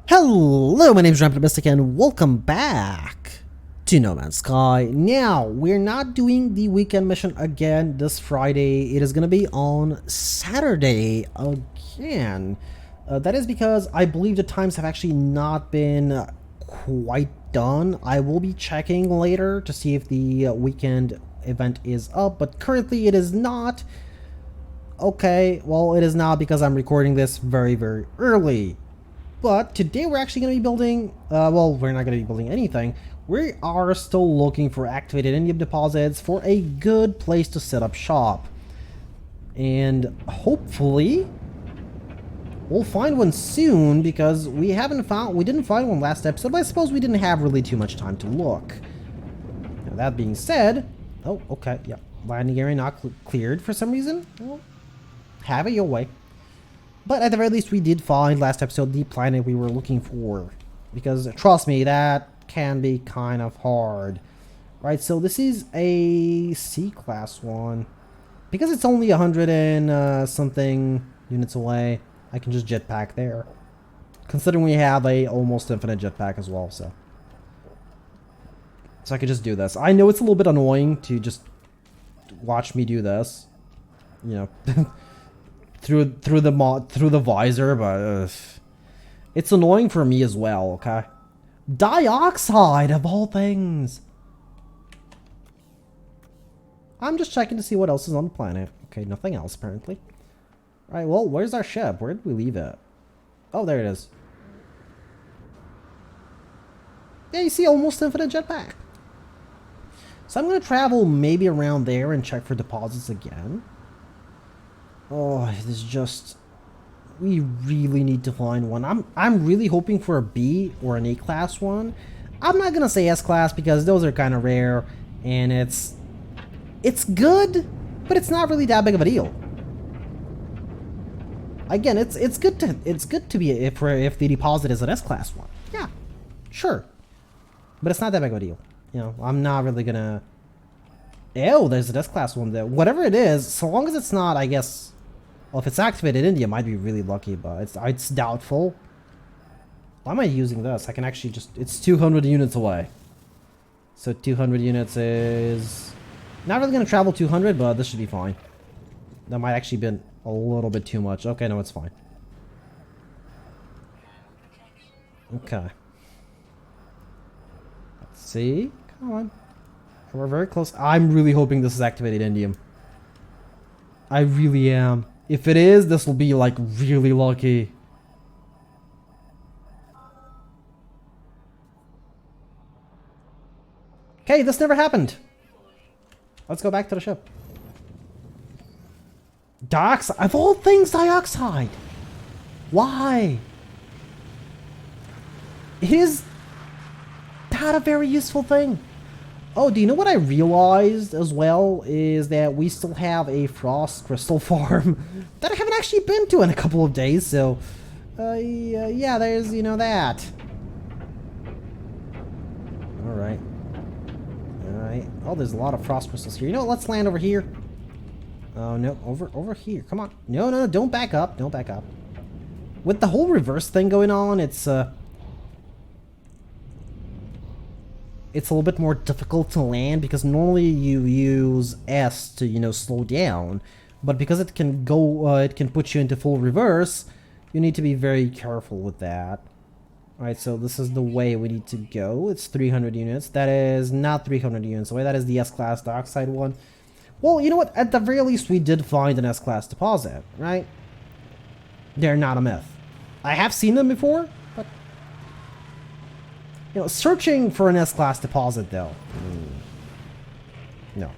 Hello, my name is Rampant and welcome back to No Man's Sky. Now, we're not doing the weekend mission again this Friday. It is going to be on Saturday again. That is because I believe the times have actually not been quite done. I will be checking later to see if the weekend event is up, but currently it is not. Okay, well, it is not because I'm recording this very, very early. But today we're actually going to be building, well, we're not going to be building anything. We are still looking for activated indium deposits for a good place to set up shop. And hopefully we'll find one soon because we didn't find one last episode, but I suppose we didn't have really too much time to look. Now, that being said, oh, okay, yeah, landing area not cleared for some reason. Well, have it your way. But at the very least, we did find last episode the planet we were looking for. Because, trust me, that can be kind of hard. Right, so this is a C-class one. Because it's only 100 and something units away, I can just jetpack there. Considering we have a almost infinite jetpack as well, so. So I could just do this. I know it's a little bit annoying to just watch me do this. You know. through the visor, but it's annoying for me as well. Okay, dioxide of all things. I'm just checking to see what else is on the planet. Okay, nothing else apparently. All right, well, where's our ship? Where did we leave it? Oh, there it is. Yeah, you see, almost infinite jetpack. So I'm gonna travel maybe around there and check for deposits again. Oh, this just... we really need to find one. I'm really hoping for a B or an A class one. I'm not gonna say S class because those are kind of rare, and it's good, but it's not really that big of a deal. Again, it's good to be if the deposit is an S class one. Yeah, sure, but it's not that big of a deal. You know, I'm not really gonna. Ew, there's an S class one there. Whatever it is, so long as it's not, I guess. Well, if it's activated indium, I'd be really lucky, but it's doubtful. Why am I using this? I can actually just... it's 200 units away. So 200 units is... not really going to travel 200, but this should be fine. That might actually been a little bit too much. Okay, no, it's fine. Okay. Let's see. Come on. We're very close. I'm really hoping this is activated indium. I really am. If it is, this will be like really lucky. Okay, this never happened. Let's go back to the ship. Dioxide, of all things, dioxide. Why? It is not a very useful thing. Oh, do you know what I realized as well is that we still have a frost crystal farm that I haven't actually been to in a couple of days, so yeah, there's, you know, that. Alright. Alright. Oh, there's a lot of frost crystals here. You know what, let's land over here. Oh, no, over here. Come on. No, don't back up. Don't back up. With the whole reverse thing going on, it's a little bit more difficult to land because normally you use S to, you know, slow down, but because it can go, it can put you into full reverse, you need to be very careful with that. Alright, so this is the way we need to go. It's 300 units. That is not 300 units away. That is the S-class dioxide one. Well, you know what? At the very least, we did find an S-class deposit, right? They're not a myth. I have seen them before, but... you know, searching for an S-class deposit, though. No.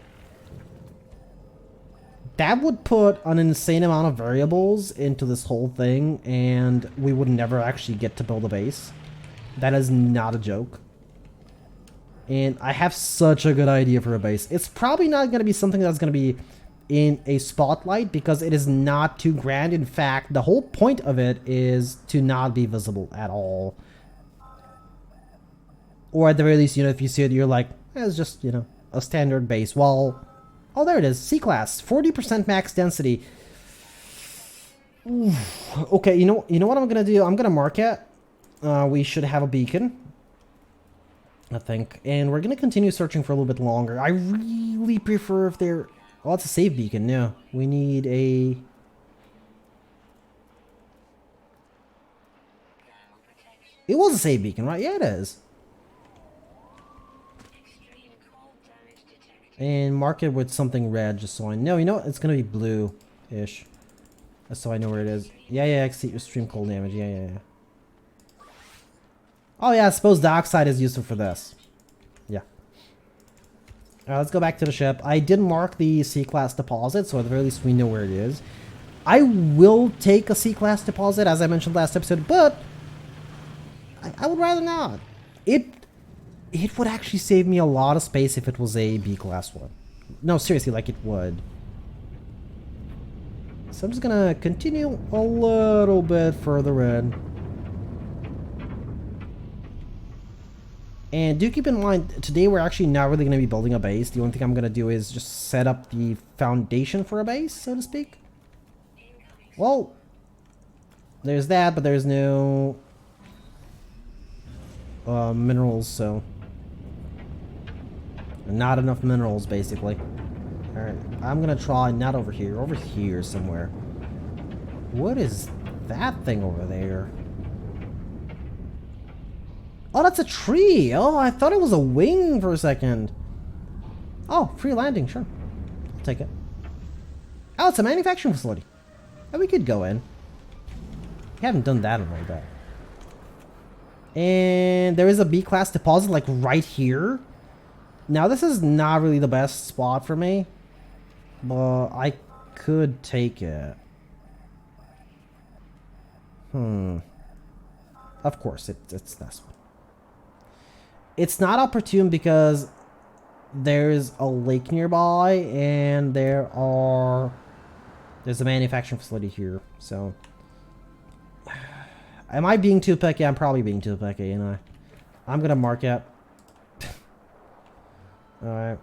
That would put an insane amount of variables into this whole thing, and we would never actually get to build a base. That is not a joke. And I have such a good idea for a base. It's probably not going to be something that's going to be in a spotlight, because it is not too grand. In fact, the whole point of it is to not be visible at all. Or at the very least, you know, if you see it, you're like, it's just, you know, a standard base. Well, oh, there it is. C-class, 40% max density. Oof. Okay, you know what I'm gonna do? I'm gonna mark it, we should have a beacon, I think. And we're going to continue searching for a little bit longer. I really prefer if they're... Oh, it's a save beacon. No, we need a... It was a save beacon, right? Yeah, it is. And mark it with something red, just so I know. You know what? It's going to be blue-ish. Just so I know where it is. Yeah, extreme cold damage. Yeah. Oh, yeah, I suppose dioxide is useful for this. Yeah. Alright, let's go back to the ship. I did mark the C-class deposit, so at the very least we know where it is. I will take a C-class deposit, as I mentioned last episode, but I would rather not. It would actually save me a lot of space if it was a B-class one. No, seriously, like it would. So I'm just gonna continue a little bit further in. And do keep in mind, today we're actually not really going to be building a base. The only thing I'm going to do is just set up the foundation for a base, so to speak. Well, there's that, but there's no minerals, so... Not enough minerals, basically. Alright, I'm going to try not over here somewhere. What is that thing over there? Oh, that's a tree! Oh, I thought it was a wing for a second. Oh, free landing, sure. I'll take it. Oh, it's a manufacturing facility. Oh, we could go in. We haven't done that in a little bit. And there is a B-class deposit, like, right here. Now, this is not really the best spot for me. But I could take it. Of course, it's this one. It's not opportune because there's a lake nearby and there's a manufacturing facility here, so am I being too picky? I'm probably being too picky, and I'm gonna mark it. Alright.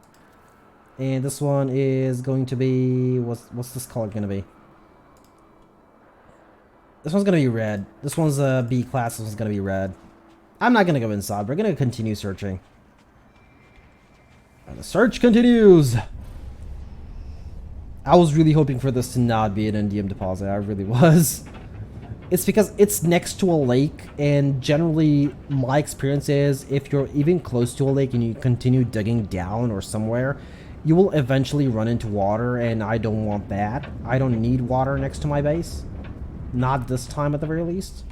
And this one is going to be what's this color gonna be? This one's gonna be red. This one's a B class, this one's gonna be red. I'm not gonna go inside. We're gonna continue searching. And the search continues. I was really hoping for this to not be an NDM deposit. I really was. It's because it's next to a lake, and generally my experience is if you're even close to a lake and you continue digging down or somewhere, you will eventually run into water, and I don't want that. I don't need water next to my base. Not this time at the very least.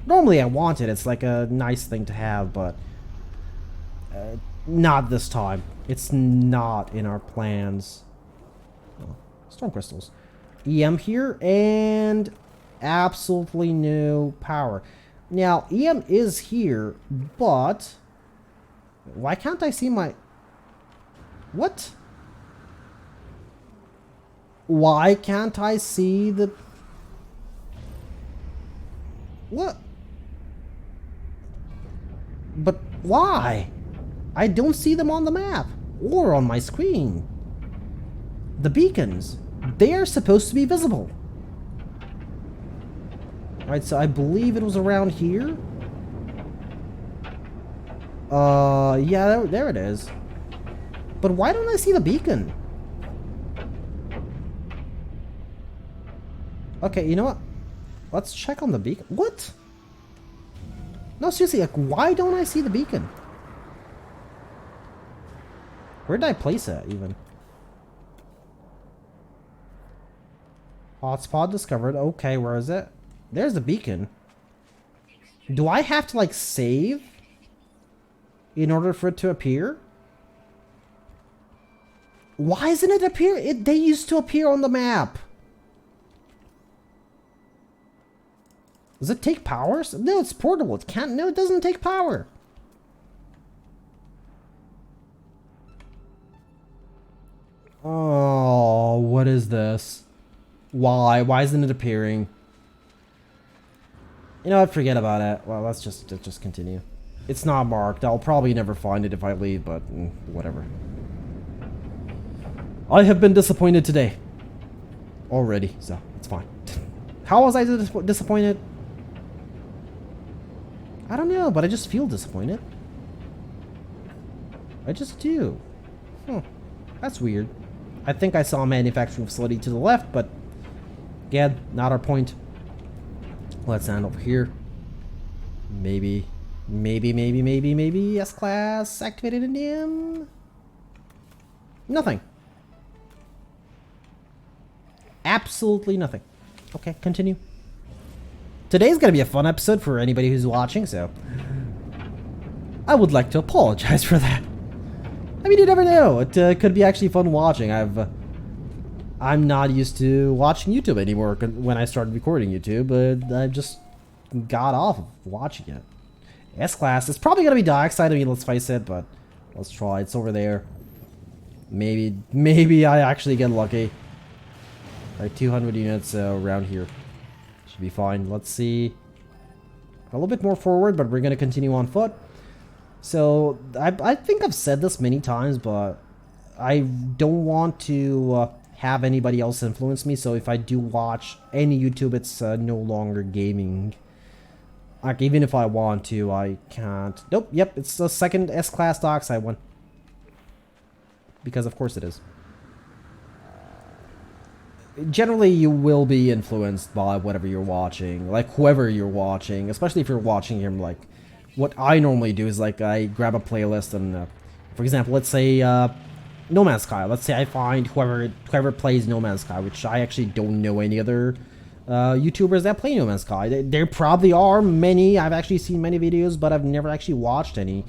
Normally I want it, it's like a nice thing to have, but not this time. It's not in our plans. Oh, storm crystals. EM here, and absolutely no power. Now, EM is here, but why can't I see my... What? Why can't I see the... What? But why? I don't see them on the map or on my screen. The beacons, they are supposed to be visible. Alright, so I believe it was around here. Yeah, there it is. But why don't I see the beacon? Okay, you know what? Let's check on the beacon. What? No, seriously, like, why don't I see the beacon? Where did I place it, even? Hotspot discovered. Okay, where is it? There's the beacon. Do I have to, like, save in order for it to appear? Why isn't it appear? They used to appear on the map. Does it take power? No, it's portable. It can't. No, it doesn't take power. Oh, what is this? Why? Why isn't it appearing? You know what? Forget about it. Well, let's just continue. It's not marked. I'll probably never find it if I leave, but whatever. I have been disappointed today. Already, so it's fine. How was I disappointed? I don't know, but I just feel disappointed. I just do. That's weird. I think I saw a manufacturing facility to the left, but again, not our point. Let's land over here. Maybe S-Class activated indium? Nothing. Absolutely nothing. Okay, continue. Today's gonna be a fun episode for anybody who's watching, so I would like to apologize for that. I mean, you never know. It could be actually fun watching. I'm not used to watching YouTube anymore when I started recording YouTube, but I just got off of watching it. S-Class is probably gonna be Dioxide. I mean, let's face it, but let's try. It's over there. Maybe I actually get lucky. Alright, 200 units around here. Should be fine. Let's see. A little bit more forward, but we're gonna continue on foot. So, I think I've said this many times, but I don't want to have anybody else influence me. So if I do watch any YouTube, it's no longer gaming. Like, even if I want to, I can't. Nope, yep, it's the second S-Class Dioxide one. Because of course it is. Generally, you will be influenced by whatever you're watching. Like, whoever you're watching. Especially if you're watching him, like... What I normally do is, like, I grab a playlist and... for example, let's say, No Man's Sky. Let's say I find whoever plays No Man's Sky, which I actually don't know any other... YouTubers that play No Man's Sky. There probably are many. I've actually seen many videos, but I've never actually watched any.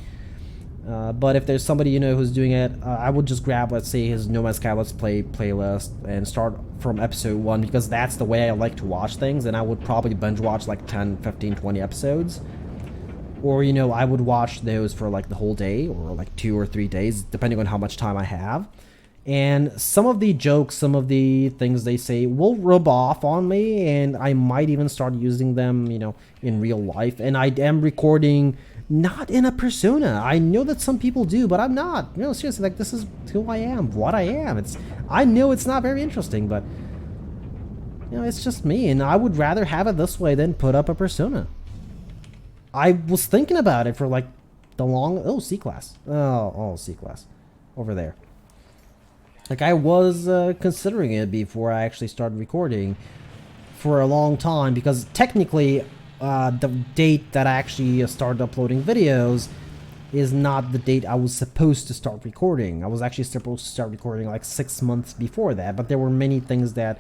But if there's somebody, you know, who's doing it, I would just grab, let's say, his No Man's Sky Let's Play playlist and start from episode 1, because that's the way I like to watch things, and I would probably binge watch like 10, 15, 20 episodes. Or, you know, I would watch those for like the whole day, or like 2 or 3 days, depending on how much time I have. And some of the jokes, some of the things they say will rub off on me, and I might even start using them, you know, in real life. And I am recording not in a persona. I know that some people do, but I'm not. No, seriously, like, this is who I am, what I am. I know it's not very interesting, but, you know, it's just me, and I would rather have it this way than put up a persona. I was thinking about it for like the long... Oh, C-Class. Oh, C-Class. Over there. Like, I was considering it before I actually started recording for a long time, because technically the date that I actually started uploading videos is not the date I was supposed to start recording. I was actually supposed to start recording like 6 months before that, but there were many things that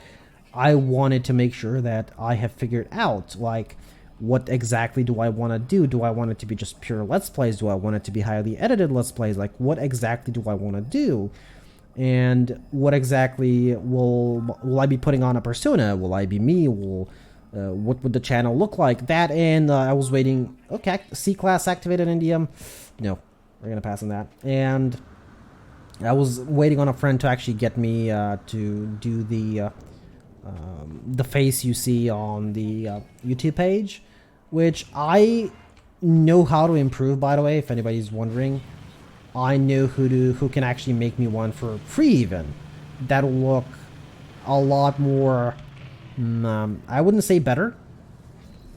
I wanted to make sure that I have figured out, like... What exactly do I want to do? Do I want it to be just pure Let's Plays? Do I want it to be highly edited Let's Plays? Like, what exactly do I want to do? And what exactly will I be putting on a persona? Will I be me? What would the channel look like? That, and I was waiting... Okay, C-Class activated indium. No, we're going to pass on that. And I was waiting on a friend to actually get me to do the face you see on the YouTube page, which I know how to improve, by the way, if anybody's wondering. I know who can actually make me one for free even. That'll look a lot more, I wouldn't say better.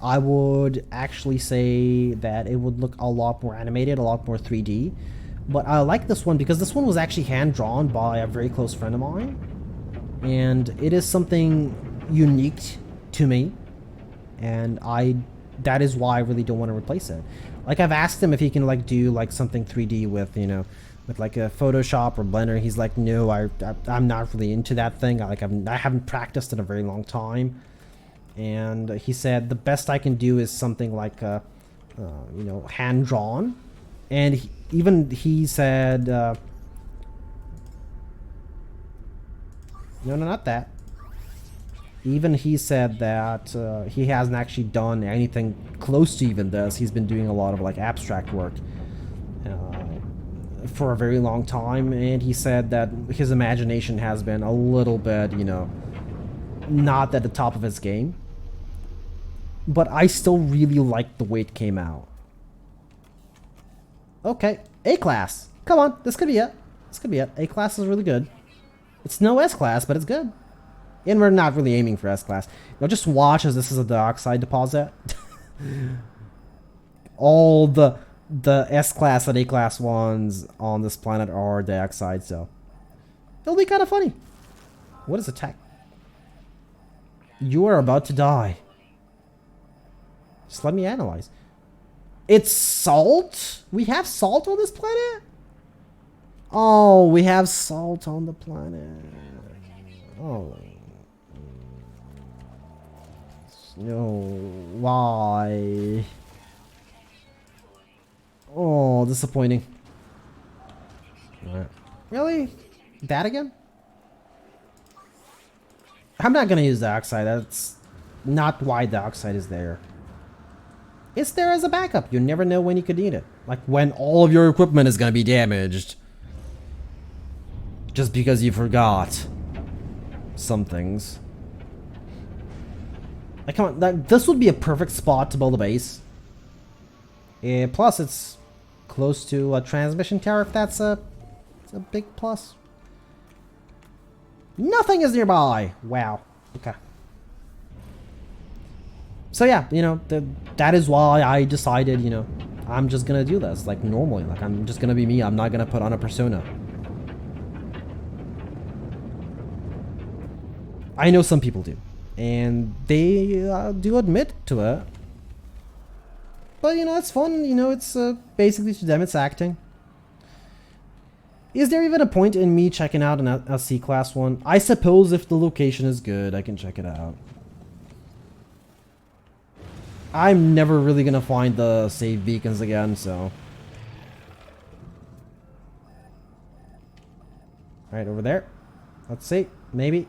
I would actually say that it would look a lot more animated, a lot more 3D. But I like this one because this one was actually hand-drawn by a very close friend of mine. And it is something unique to me, and that is why I really don't want to replace it. Like, I've asked him if he can like do like something 3D with, you know, with like a Photoshop or Blender. He's like, no, I'm not really into that thing. I haven't practiced in a very long time, and he said the best I can do is something like you know, hand drawn. And he said no, not that. Even he said that he hasn't actually done anything close to even this. He's been doing a lot of like abstract work for a very long time, and he said that his imagination has been a little bit, you know, not at the top of his game. But I still really liked the way it came out. Okay, A-Class. Come on, this could be it. This could be it. A-Class is really good. It's no S-Class, but it's good. And we're not really aiming for S-Class. Now just watch as this is a dioxide deposit. all the S-class and A-class ones on this planet are dioxide, so it'll be kind of funny. What is attack? You are about to die. Just let me analyze. It's salt? We have salt on this planet? Oh, we have salt on the planet. Oh. No. Why? Oh, disappointing. Alright. Really? That again? I'm not gonna use dioxide. That's not why dioxide is there. It's there as a backup. You never know when you could need it. Like when all of your equipment is gonna be damaged. Just because you forgot some things. Like, come on, this would be a perfect spot to build a base. Plus, it's close to a transmission tower, if that's a big plus. Nothing is nearby. Wow. Okay. So yeah, you know, that is why I decided, you know, I'm just gonna do this like normally. Like, I'm just gonna be me. I'm not gonna put on a persona. I know some people do, and they do admit to it. But, you know, it's fun. You know, it's basically to them, it's acting. Is there even a point in me checking out a C-class one? I suppose if the location is good, I can check it out. I'm never really gonna find the save beacons again, so. Alright, over there. Let's see. Maybe.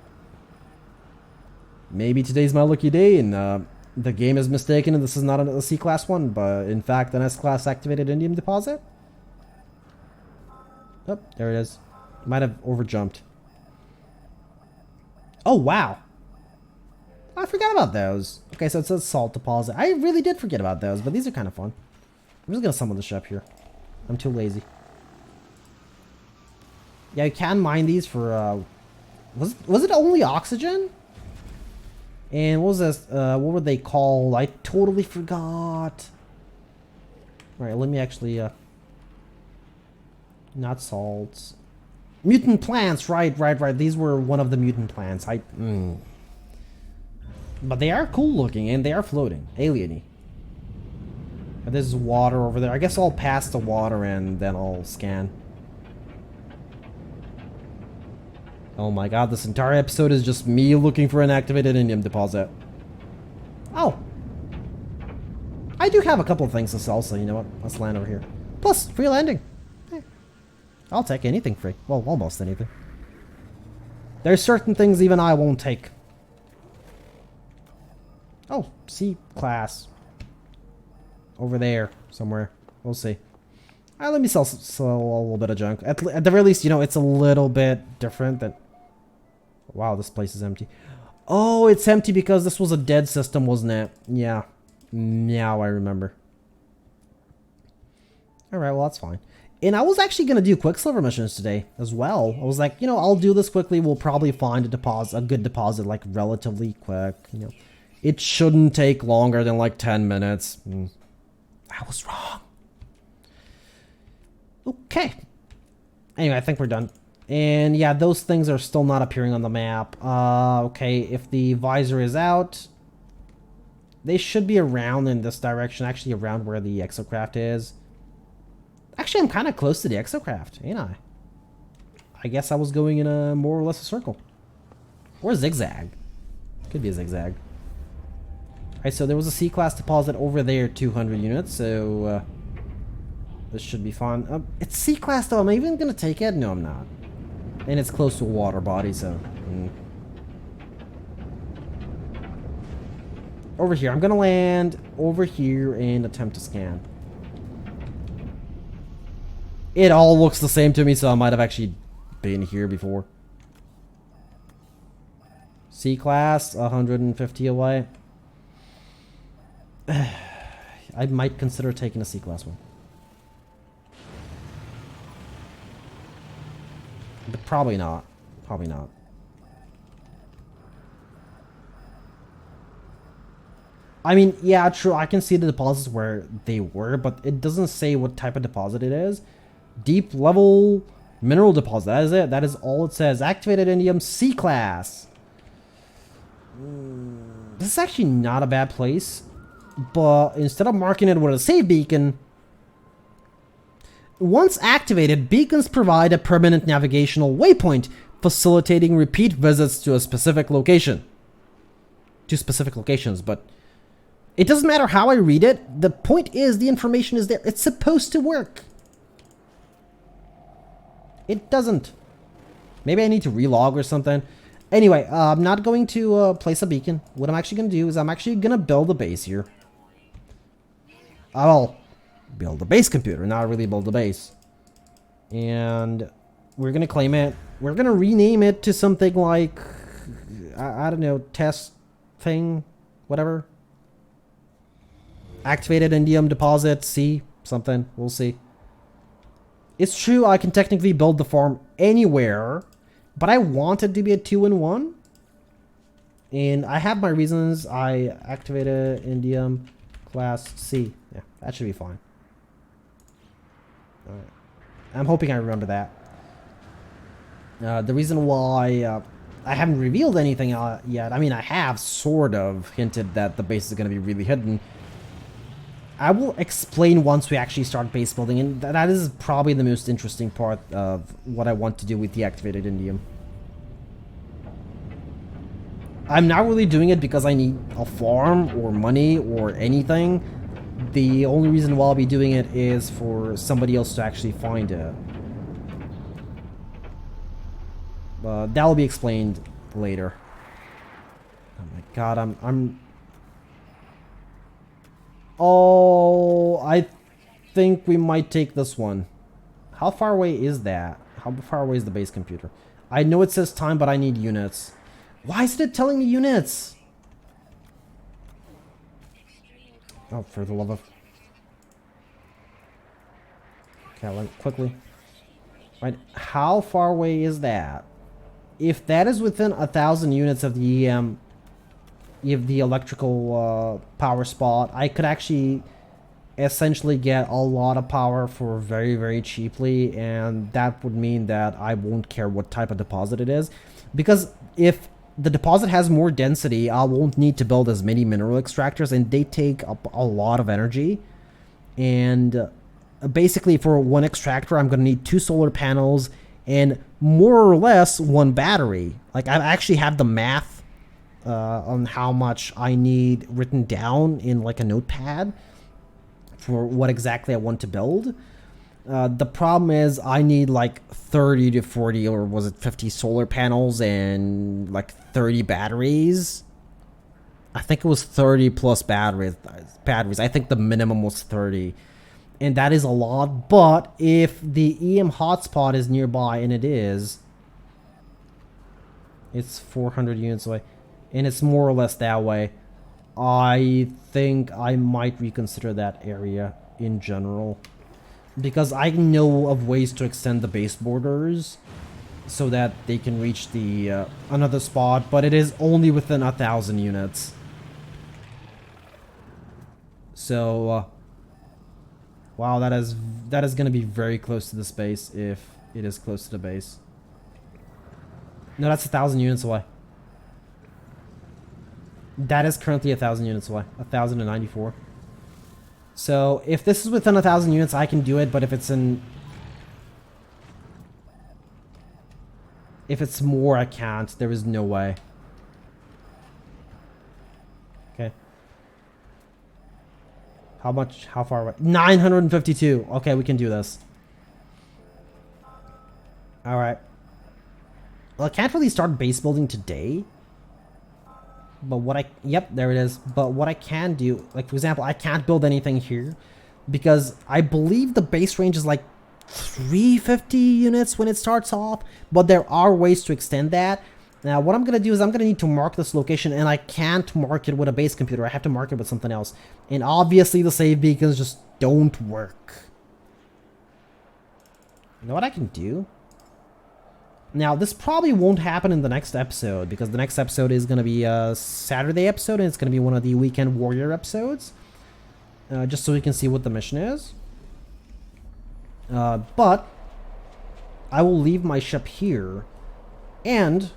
Maybe today's my lucky day and the game is mistaken and this is not a C-class one, but in fact an S-class activated indium deposit. Oh, there it is. Might have overjumped. Oh, wow. I forgot about those. Okay, so it says salt deposit. I really did forget about those, but these are kind of fun. I'm just gonna summon the ship here. I'm too lazy. Yeah, you can mine these for, was it only oxygen? And what was this, what were they called? I totally forgot. Alright, let me actually, not salts. Mutant plants, right. These were one of the mutant plants. But they are cool looking and they are floating. Alien-y. And there's water over there. I guess I'll pass the water and then I'll scan. Oh my god, this entire episode is just me looking for an activated indium deposit. Oh. I do have a couple of things to sell, so you know what? Let's land over here. Plus, free landing. Hey. I'll take anything free. Well, almost anything. There's certain things even I won't take. Oh, C-class. Over there, somewhere. We'll see. Alright, let me sell a little bit of junk. At the very least, you know, it's a little bit different than... Wow, this place is empty. Oh, it's empty because this was a dead system, wasn't it? Yeah. Now I remember. Alright, well, that's fine. And I was actually going to do Quicksilver missions today as well. I was like, you know, I'll do this quickly. We'll probably find a good deposit, like, relatively quick. You know, it shouldn't take longer than, like, 10 minutes. I was wrong. Okay. Anyway, I think we're done. And yeah, those things are still not appearing on the map. Okay, if the visor is out, they should be around in this direction, actually around where the exocraft is. Actually, I'm kind of close to the exocraft, ain't I? I guess I was going in a more or less a circle. Or a zigzag. Could be a zigzag. Alright, so there was a C-class deposit over there, 200 units, so... this should be fun. It's C-class though. Am I even gonna take it? No, I'm not. And it's close to a water body, so... Over here. I'm gonna land over here and attempt to scan. It all looks the same to me, so I might have actually been here before. C-class, 150 away. I might consider taking a C-class one. But probably not. Probably not. I mean, yeah, true. I can see the deposits where they were, but it doesn't say what type of deposit it is. Deep level mineral deposit. That is it. That is all it says. Activated indium C class. This is actually not a bad place, but instead of marking it with a save beacon, once activated, beacons provide a permanent navigational waypoint, facilitating repeat visits to a specific location. To specific locations, but it doesn't matter how I read it. The point is, the information is there. It's supposed to work. It doesn't. Maybe I need to relog or something. Anyway, I'm not going to place a beacon. What I'm actually going to do is I'm actually going to build a base here. I'll build a base computer, not really build a base. And we're going to claim it. We're going to rename it to something like, I don't know, test thing, whatever. Activated indium deposit, C, something. We'll see. It's true, I can technically build the farm anywhere, but I want it to be a 2-in-1. And I have my reasons. I activated indium class C. Yeah, that should be fine. Alright. I'm hoping I remember that. The reason why I haven't revealed anything yet, I mean, I have sort of hinted that the base is going to be really hidden. I will explain once we actually start base building, and that is probably the most interesting part of what I want to do with the activated indium. I'm not really doing it because I need a farm or money or anything. The only reason why I'll be doing it is for somebody else to actually find it. That will be explained later. Oh my god, I'm... Oh, I think we might take this one. How far away is that? How far away is the base computer? I know it says time, but I need units. Why is it telling me units? Oh, for the love of... Okay, let me quickly. Right, how far away is that? If that is within 1,000 units of the EM, of the electrical power spot, I could actually essentially get a lot of power for very, very cheaply, and that would mean that I won't care what type of deposit it is, because if the deposit has more density, I won't need to build as many mineral extractors, and they take up a lot of energy. And basically for one extractor, I'm going to need 2 solar panels and more or less 1 battery. Like, I actually have the math on how much I need written down in like a notepad for what exactly I want to build. The problem is I need like 30 to 40, or was it 50 solar panels and like 30 batteries. I think it was 30 plus batteries. I think the minimum was 30. And that is a lot, but if the EM hotspot is nearby, and it is, it's 400 units away, and it's more or less that way, I think I might reconsider that area in general. Because I know of ways to extend the base borders so that they can reach the another spot, but it is only within 1,000 units. So, wow, that is going to be very close to the space if it is close to the base. No, that's 1,000 units away. That is currently 1,000 units away. 1,094. So if this is within 1,000 units, I can do it. But if it's more, I can't. There is no way. Okay. How much? How far away? 952. Okay, we can do this. All right. Well, I can't really start base building today. But what yep, there it is. But what I can do, like for example, I can't build anything here because I believe the base range is like 350 units when it starts off, but there are ways to extend that. Now, what I'm going to do is I'm going to need to mark this location, and I can't mark it with a base computer. I have to mark it with something else. And obviously the save beacons just don't work. You know what I can do? Now, this probably won't happen in the next episode, because the next episode is going to be a Saturday episode, and it's going to be one of the Weekend Warrior episodes. Just so we can see what the mission is. But I will leave my ship here, and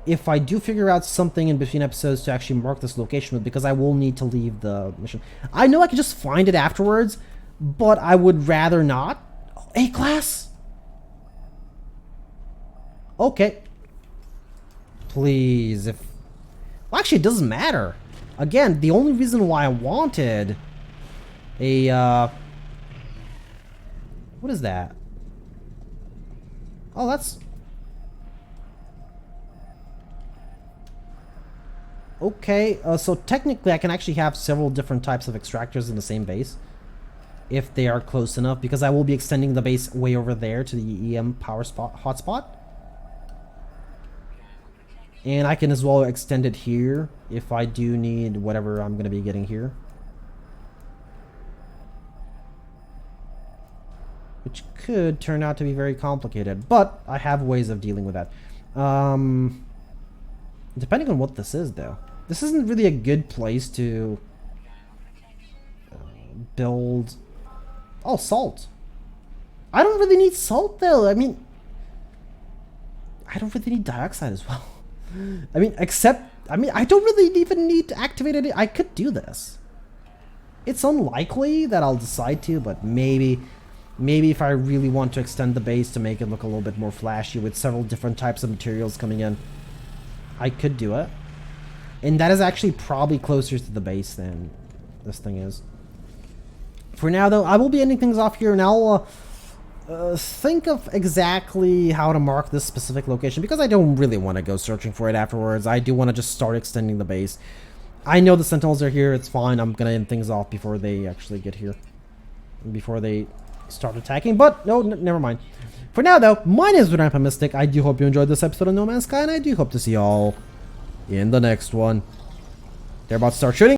if I do figure out something in between episodes to actually mark this location with, because I will need to leave the mission. I know I can just find it afterwards, but I would rather not. Oh, A-class? Okay. Please, if... Well, actually, it doesn't matter. Again, the only reason why I wanted a, what is that? Oh, that's... Okay, so technically I can actually have several different types of extractors in the same base, if they are close enough, because I will be extending the base way over there to the EM power spot hotspot. And I can as well extend it here if I do need whatever I'm going to be getting here. Which could turn out to be very complicated, but I have ways of dealing with that. Depending on what this is, though. This isn't really a good place to build... Oh, salt. I don't really need salt, though. I mean, I don't really need dioxide as well. I mean, I don't really even need to activate it. I could do this. It's unlikely that I'll decide to, but maybe if I really want to extend the base to make it look a little bit more flashy with several different types of materials coming in, I could do it. And that is actually probably closer to the base than this thing is. For now, though, I will be ending things off here, and I'll think of exactly how to mark this specific location, because I don't really want to go searching for it afterwards. I do want to just start extending the base. I know the Sentinels are here. It's fine. I'm going to end things off before they actually get here. Before they start attacking. But, no, never mind. For now, though, my name is Rampant Mystic. I do hope you enjoyed this episode of No Man's Sky, and I do hope to see y'all in the next one. They're about to start shooting.